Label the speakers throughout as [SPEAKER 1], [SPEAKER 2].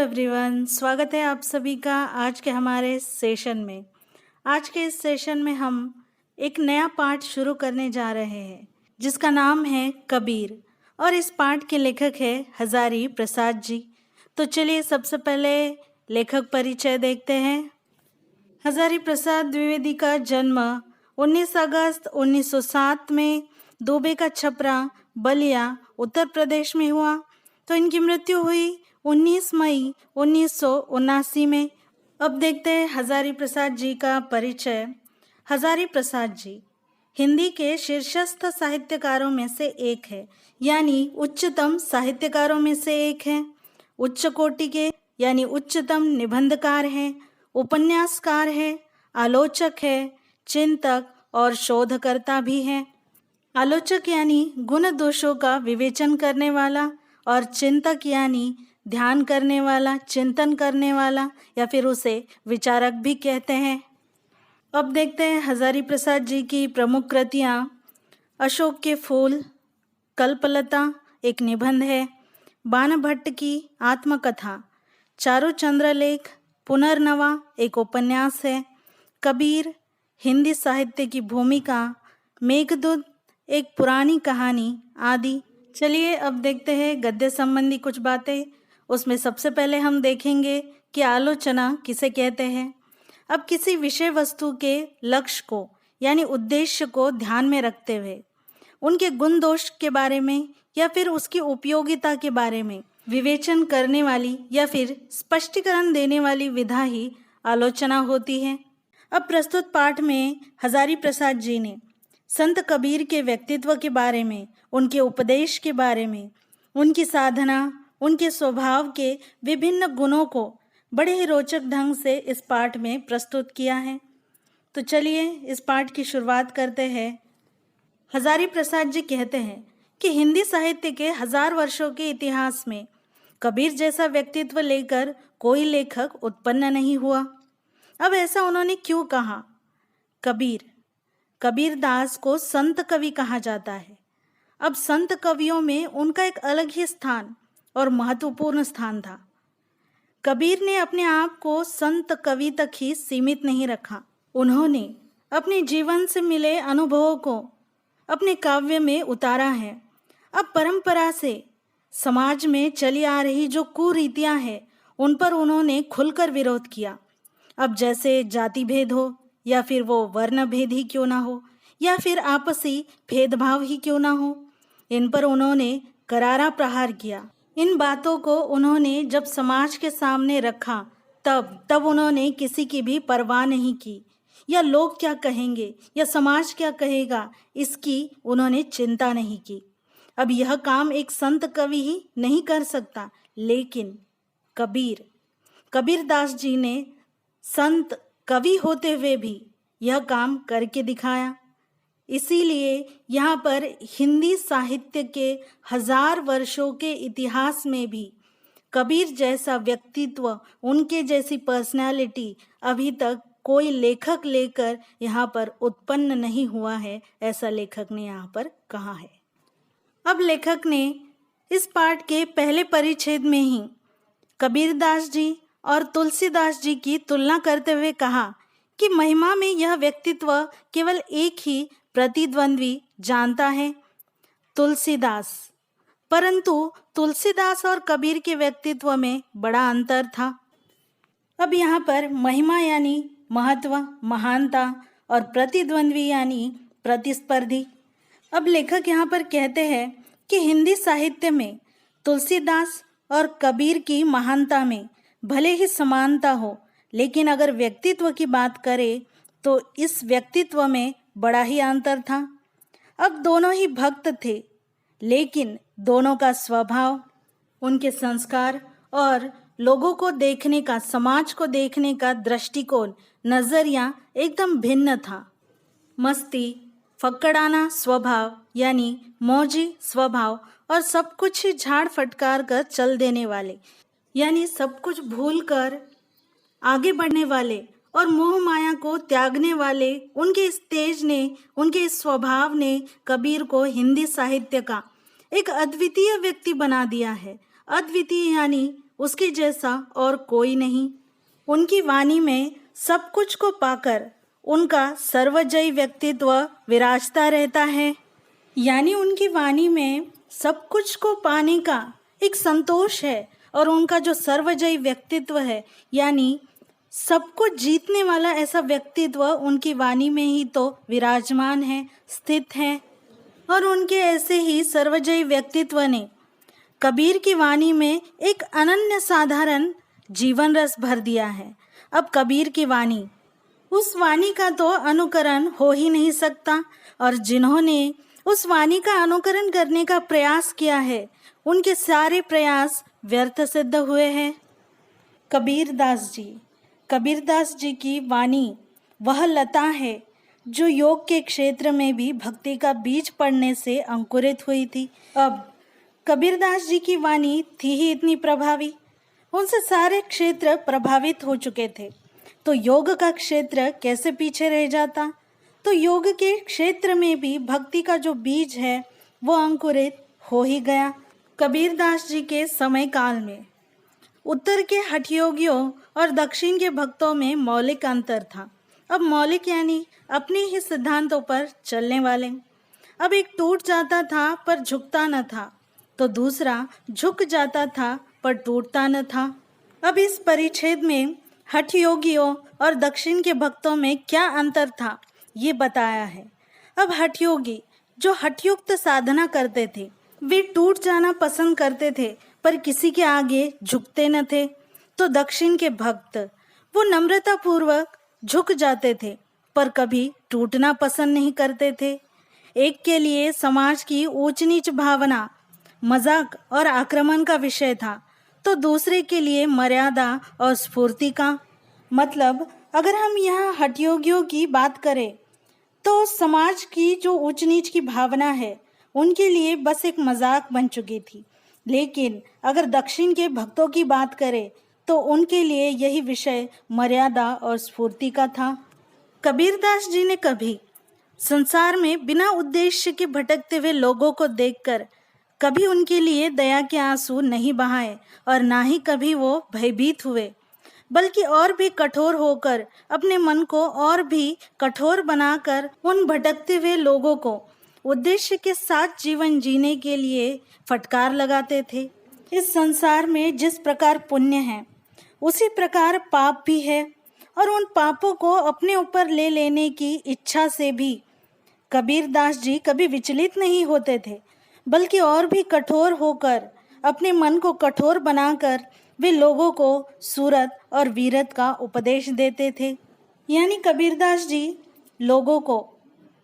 [SPEAKER 1] Everyone, स्वागत है आप सभी का आज के हमारे सेशन में। आज के इस सेशन में हम एक नया पाठ शुरू करने जा रहे हैं जिसका नाम है कबीर और इस पाठ के लेखक है हजारी प्रसाद जी। तो चलिए सबसे पहले लेखक परिचय देखते हैं। हजारी प्रसाद द्विवेदी का जन्म 19 अगस्त 1907 में दुबे का छपरा बलिया उत्तर प्रदेश में हुआ। तो इनकी मृत्यु हुई 19 मई 1979 में। अब देखते हैं हजारी प्रसाद जी का परिचय। हजारी प्रसाद जी हिंदी के शीर्षस्थ साहित्यकारों में से एक है, यानी उच्चतम साहित्यकारों में से एक है। उच्च कोटि के यानी उच्चतम निबंधकार हैं, उपन्यासकार हैं, आलोचक है, चिंतक और शोधकर्ता भी हैं। आलोचक यानी गुण दोषों का विवेचन करने वाला और चिंतक यानी ध्यान करने वाला, चिंतन करने वाला या फिर उसे विचारक भी कहते हैं। अब देखते हैं हजारी प्रसाद जी की प्रमुख कृतियाँ। अशोक के फूल, कल्पलता एक निबंध है, बाणभट्ट की आत्मकथा, चारु चंद्रलेख, पुनर्नवा एक उपन्यास है, कबीर, हिंदी साहित्य की भूमिका, मेघदूत एक पुरानी कहानी आदि। चलिए अब देखते हैं गद्य संबंधी कुछ बातें। उसमें सबसे पहले हम देखेंगे कि आलोचना किसे कहते हैं। अब किसी विषय वस्तु के लक्ष्य को यानी उद्देश्य को ध्यान में रखते हुए उनके गुण दोष के बारे में या फिर उसकी उपयोगिता के बारे में विवेचन करने वाली या फिर स्पष्टीकरण देने वाली विधा ही आलोचना होती है। अब प्रस्तुत पाठ में हजारी प्रसाद जी ने संत कबीर के व्यक्तित्व के बारे में, उनके उपदेश के बारे में, उनकी साधना, उनके स्वभाव के विभिन्न गुणों को बड़े ही रोचक ढंग से इस पाठ में प्रस्तुत किया है। तो चलिए इस पाठ की शुरुआत करते हैं। हजारी प्रसाद जी कहते हैं कि हिंदी साहित्य के 1000 वर्षों के इतिहास में कबीर जैसा व्यक्तित्व लेकर कोई लेखक उत्पन्न नहीं हुआ। अब ऐसा उन्होंने क्यों कहा? कबीरदास को संत कवि कहा जाता है। अब संत कवियों में उनका एक अलग ही स्थान और महत्वपूर्ण स्थान था। कबीर ने अपने आप को संत कवि तक ही सीमित नहीं रखा। उन्होंने अपने जीवन से मिले अनुभवों को अपने काव्य में उतारा है। अब परंपरा से समाज में चली आ रही जो कुरीतियां हैं उन पर उन्होंने खुलकर विरोध किया। अब जैसे जाति भेद हो या फिर वो वर्ण भेद ही क्यों ना हो या फिर आपसी भेदभाव ही क्यों ना हो, इन पर उन्होंने करारा प्रहार किया। इन बातों को उन्होंने जब समाज के सामने रखा तब उन्होंने किसी की भी परवाह नहीं की या लोग क्या कहेंगे या समाज क्या कहेगा इसकी उन्होंने चिंता नहीं की। अब यह काम एक संत कवि ही नहीं कर सकता, लेकिन कबीरदास जी ने संत कवि होते हुए भी यह काम करके दिखाया। इसीलिए यहाँ पर हिंदी साहित्य के 1000 वर्षों के इतिहास में भी कबीर जैसा व्यक्तित्व, उनके जैसी पर्सनालिटी अभी तक कोई लेखक लेकर यहाँ पर उत्पन्न नहीं हुआ है, ऐसा लेखक ने यहाँ पर कहा है। अब लेखक ने इस पाठ के पहले परिच्छेद में ही कबीरदास जी और तुलसीदास जी की तुलना करते हुए कहा कि महिमा में यह व्यक्तित्व केवल एक ही प्रतिद्वंद्वी जानता है, तुलसीदास। परंतु तुलसीदास और कबीर के व्यक्तित्व में बड़ा अंतर था। अब यहाँ पर महिमा यानी महत्व, महानता और प्रतिद्वंद्वी यानी प्रतिस्पर्धी। अब लेखक यहाँ पर कहते हैं कि हिंदी साहित्य में तुलसीदास और कबीर की महानता में भले ही समानता हो, लेकिन अगर व्यक्तित्व की बात करें तो इस व्यक्तित्व में बड़ा ही अंतर था। अब दोनों ही भक्त थे, लेकिन दोनों का स्वभाव, उनके संस्कार और लोगों को देखने का, समाज को देखने का दृष्टिकोण, नजरिया एकदम भिन्न था। मस्ती, फक्कड़ाना स्वभाव यानी मौजी स्वभाव और सब कुछ ही झाड़ फटकार कर चल देने वाले यानी सब कुछ भूल कर आगे बढ़ने वाले और मोह माया को त्यागने वाले उनके इस तेज ने, उनके इस स्वभाव ने कबीर को हिंदी साहित्य का एक अद्वितीय व्यक्ति बना दिया है। अद्वितीय यानी उसके जैसा और कोई नहीं। उनकी वाणी में सब कुछ को पाकर उनका सर्वजयी व्यक्तित्व विराजता रहता है। यानी उनकी वाणी में सब कुछ को पाने का एक संतोष है और उनका जो सर्वजयी व्यक्तित्व है, यानी सबको जीतने वाला ऐसा व्यक्तित्व उनकी वाणी में ही तो विराजमान है, स्थित है। और उनके ऐसे ही सर्वजयी व्यक्तित्व ने कबीर की वाणी में एक अनन्य साधारण जीवन रस भर दिया है। अब कबीर की वाणी, उस वाणी का तो अनुकरण हो ही नहीं सकता, और जिन्होंने उस वाणी का अनुकरण करने का प्रयास किया है उनके सारे प्रयास व्यर्थ सिद्ध हुए हैं। कबीरदास जी की वाणी वह लता है जो योग के क्षेत्र में भी भक्ति का बीज पड़ने से अंकुरित हुई थी। अब कबीरदास जी की वाणी थी ही इतनी प्रभावी, उनसे सारे क्षेत्र प्रभावित हो चुके थे, तो योग का क्षेत्र कैसे पीछे रह जाता। तो योग के क्षेत्र में भी भक्ति का जो बीज है वो अंकुरित हो ही गया। कबीरदास जी के समय काल में उत्तर के हठ योगियों और दक्षिण के भक्तों में मौलिक अंतर था। अब मौलिक यानी अपने ही सिद्धांतों पर चलने वाले। अब एक टूट जाता था पर झुकता न था, तो दूसरा झुक जाता था पर टूटता न था। अब इस परिच्छेद में हठ योगियों और दक्षिण के भक्तों में क्या अंतर था ये बताया है। अब हठ योगी जो हठयुक्त साधना करते थे वे टूट जाना पसंद करते थे पर किसी के आगे झुकते न थे। तो दक्षिण के भक्त वो नम्रता पूर्वक झुक जाते थे पर कभी टूटना पसंद नहीं करते थे। एक के लिए समाज की ऊंच नीच भावना मजाक और आक्रमण का विषय था, तो दूसरे के लिए मर्यादा और स्फूर्ति का। मतलब अगर हम यहाँ हठयोगियों की बात करें तो समाज की जो ऊंच नीच की भावना है उनके लिए बस एक मजाक बन चुकी थी, लेकिन अगर दक्षिण के भक्तों की बात करें तो उनके लिए यही विषय मर्यादा और स्फूर्ति का था। कबीरदास जी ने कभी संसार में बिना उद्देश्य के भटकते हुए लोगों को देखकर कभी उनके लिए दया के आंसू नहीं बहाए और ना ही कभी वो भयभीत हुए, बल्कि और भी कठोर होकर अपने मन को और भी कठोर बनाकर उन भटकते हुए लोगों को उद्देश्य के साथ जीवन जीने के लिए फटकार लगाते थे। इस संसार में जिस प्रकार पुण्य है उसी प्रकार पाप भी है, और उन पापों को अपने ऊपर ले लेने की इच्छा से भी कबीरदास जी कभी विचलित नहीं होते थे, बल्कि और भी कठोर होकर अपने मन को कठोर बनाकर वे लोगों को सूरत और वीरत का उपदेश देते थे। यानी कबीरदास जी लोगों को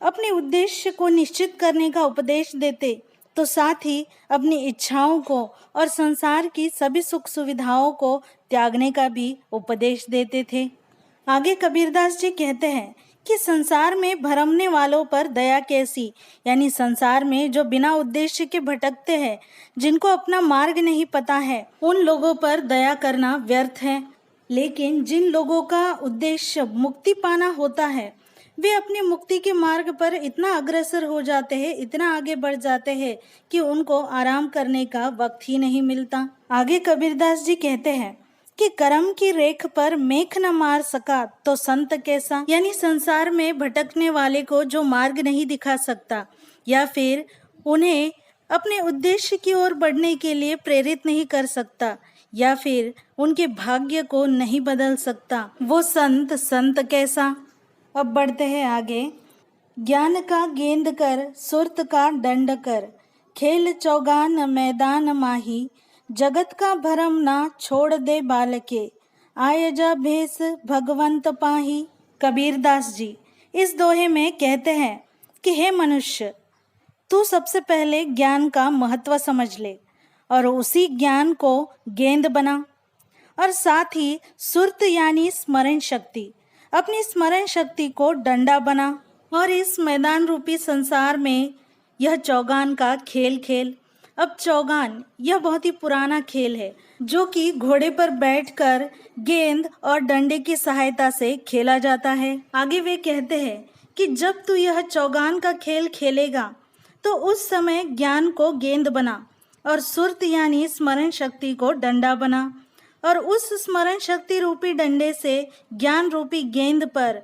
[SPEAKER 1] अपने उद्देश्य को निश्चित करने का उपदेश देते, तो साथ ही अपनी इच्छाओं को और संसार की सभी सुख सुविधाओं को त्यागने का भी उपदेश देते थे। आगे कबीरदास जी कहते हैं कि संसार में भरमने वालों पर दया कैसी, यानी संसार में जो बिना उद्देश्य के भटकते हैं, जिनको अपना मार्ग नहीं पता है, उन लोगों पर दया करना व्यर्थ है। लेकिन जिन लोगों का उद्देश्य मुक्ति पाना होता है वे अपनी मुक्ति के मार्ग पर इतना अग्रसर हो जाते हैं, इतना आगे बढ़ जाते हैं कि उनको आराम करने का वक्त ही नहीं मिलता। आगे कबीरदास जी कहते हैं कि कर्म की रेख पर मेख न मार सका तो संत कैसा, यानी संसार में भटकने वाले को जो मार्ग नहीं दिखा सकता या फिर उन्हें अपने उद्देश्य की ओर बढ़ने के लिए प्रेरित नहीं कर सकता या फिर उनके भाग्य को नहीं बदल सकता, वो संत कैसा। अब बढ़ते हैं आगे। ज्ञान का गेंद कर सुरत का दंड कर, खेल चौगान मैदान माही, जगत का भरम ना छोड़ दे बालके, आय जा भेस भगवंत पाही। कबीरदास जी इस दोहे में कहते हैं कि हे मनुष्य, तू सबसे पहले ज्ञान का महत्व समझ ले और उसी ज्ञान को गेंद बना, और साथ ही सुरत यानी स्मरण शक्ति, अपनी स्मरण शक्ति को डंडा बना, और इस मैदान रूपी संसार में यह चौगान का खेल। अब चौगान यह बहुत ही पुराना खेल है जो कि घोड़े पर बैठकर गेंद और डंडे की सहायता से खेला जाता है। आगे वे कहते हैं कि जब तू यह चौगान का खेल खेलेगा तो उस समय ज्ञान को गेंद बना और सुरत यानी स्मरण शक्ति को डंडा बना। और उस स्मरण शक्ति रूपी डंडे से ज्ञान रूपी गेंद पर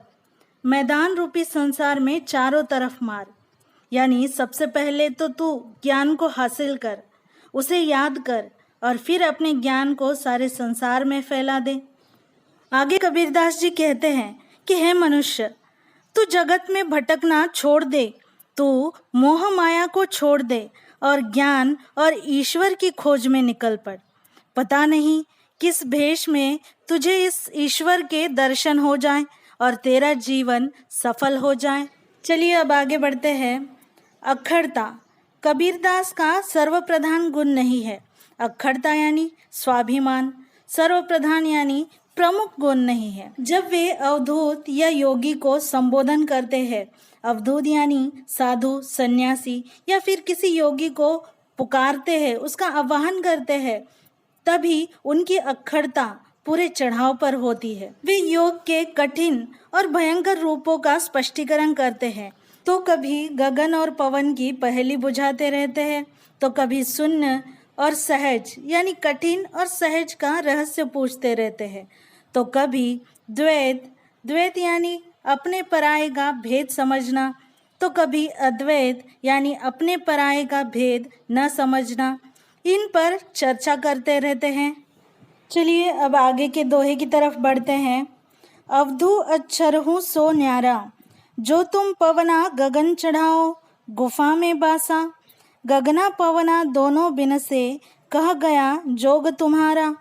[SPEAKER 1] मैदान रूपी संसार में चारों तरफ मार। यानी सबसे पहले तो तू ज्ञान को हासिल कर, उसे याद कर और फिर अपने ज्ञान को सारे संसार में फैला दे। आगे कबीरदास जी कहते हैं कि हे मनुष्य, तू जगत में भटकना छोड़ दे, तू मोह माया को छोड़ दे और ज्ञान और ईश्वर की खोज में निकल पड़। पता नहीं किस भेष में तुझे इस ईश्वर के दर्शन हो जाए और तेरा जीवन सफल हो जाए। चलिए अब आगे बढ़ते हैं। अक्खड़ता कबीरदास का सर्वप्रधान गुण नहीं है। अक्खड़ता यानी स्वाभिमान, सर्वप्रधान यानी प्रमुख गुण नहीं है। जब वे अवधूत या योगी को संबोधन करते हैं, अवधूत यानी साधु, सन्यासी या फिर किसी योगी को पुकारते हैं, उसका आह्वान करते हैं, तभी उनकी अक्खड़ता पूरे चढ़ाव पर होती है। वे योग के कठिन और भयंकर रूपों का स्पष्टीकरण करते हैं। तो कभी गगन और पवन की पहेली बुझाते रहते हैं, तो कभी शून्य और सहज यानी कठिन और सहज का रहस्य पूछते रहते हैं, तो कभी द्वैत, द्वैत यानी अपने पराये का भेद समझना, तो कभी अद्वैत यानी अपने पराये का भेद न समझना। इन पर चर्चा करते रहते हैं। चलिए अब आगे के दोहे की तरफ बढ़ते हैं। अवधू अक्षरहूँ सो न्यारा, जो तुम पवना गगन चढ़ाओ, गुफा में बासा। गगना पवना दोनों बिन से, कह गया जोग तुम्हारा।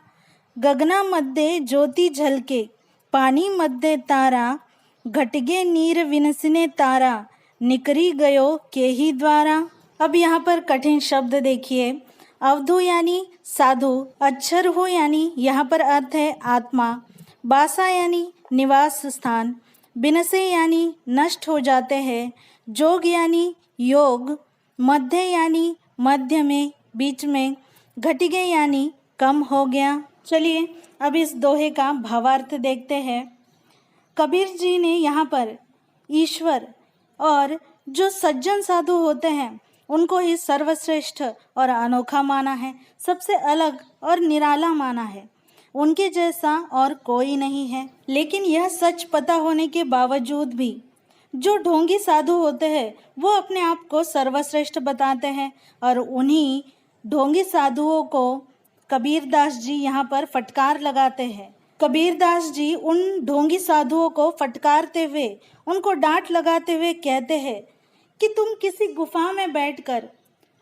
[SPEAKER 1] गगना मध्य ज्योति झलके, पानी मध्य तारा। घटगे नीर विनसने तारा, निकरी गयो के ही द्वारा। अब यहाँ पर कठिन शब्द देखिए। अवधू यानी साधु, अक्षर हो यानी यहाँ पर अर्थ है आत्मा, बासा यानी निवास स्थान, बिनसे यानी नष्ट हो जाते हैं, जोग यानी योग, मध्य यानी मध्य में, बीच में, घटिगे यानी कम हो गया। चलिए अब इस दोहे का भावार्थ देखते हैं। कबीर जी ने यहाँ पर ईश्वर और जो सज्जन साधु होते हैं उनको ही सर्वश्रेष्ठ और अनोखा माना है, सबसे अलग और निराला माना है। उनके जैसा और कोई नहीं है। लेकिन यह सच पता होने के बावजूद भी जो ढोंगी साधु होते हैं वो अपने आप को सर्वश्रेष्ठ बताते हैं और उन्हीं ढोंगी साधुओं को कबीरदास जी यहाँ पर फटकार लगाते हैं। कबीरदास जी उन ढोंगी साधुओं को फटकारते हुए, उनको डांट लगाते हुए कहते हैं कि तुम किसी गुफा में बैठकर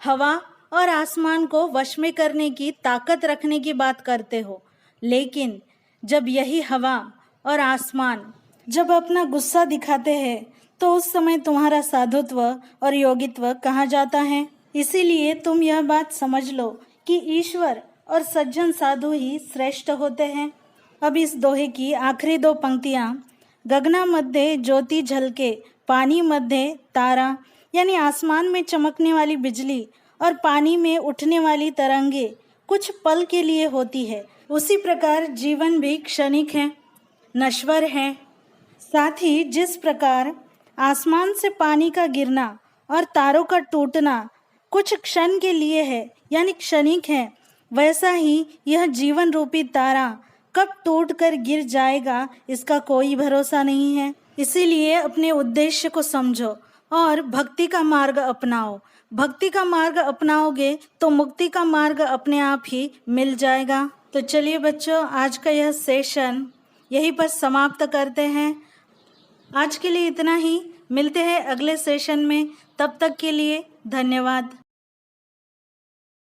[SPEAKER 1] हवा और आसमान को वश में करने की ताकत रखने की बात करते हो, लेकिन जब यही हवा और आसमान जब अपना गुस्सा दिखाते हैं तो उस समय तुम्हारा साधुत्व और योगित्व कहाँ जाता है। इसीलिए तुम यह बात समझ लो कि ईश्वर और सज्जन साधु ही श्रेष्ठ होते हैं। अब इस दोहे की आखिरी दो पंक्तियाँ, गगना मध्य ज्योति झलके, पानी मध्य तारा, यानी आसमान में चमकने वाली बिजली और पानी में उठने वाली तरंगे कुछ पल के लिए होती है, उसी प्रकार जीवन भी क्षणिक है, नश्वर है। साथ ही जिस प्रकार आसमान से पानी का गिरना और तारों का टूटना कुछ क्षण के लिए है यानी क्षणिक है, वैसा ही यह जीवन रूपी तारा कब टूट कर गिर जाएगा इसका कोई भरोसा नहीं है। इसीलिए अपने उद्देश्य को समझो और भक्ति का मार्ग अपनाओ। भक्ति का मार्ग अपनाओगे तो मुक्ति का मार्ग अपने आप ही मिल जाएगा। तो चलिए बच्चों, आज का यह सेशन यहीं पर समाप्त करते हैं। आज के लिए इतना ही, मिलते हैं अगले सेशन में। तब तक के लिए धन्यवाद।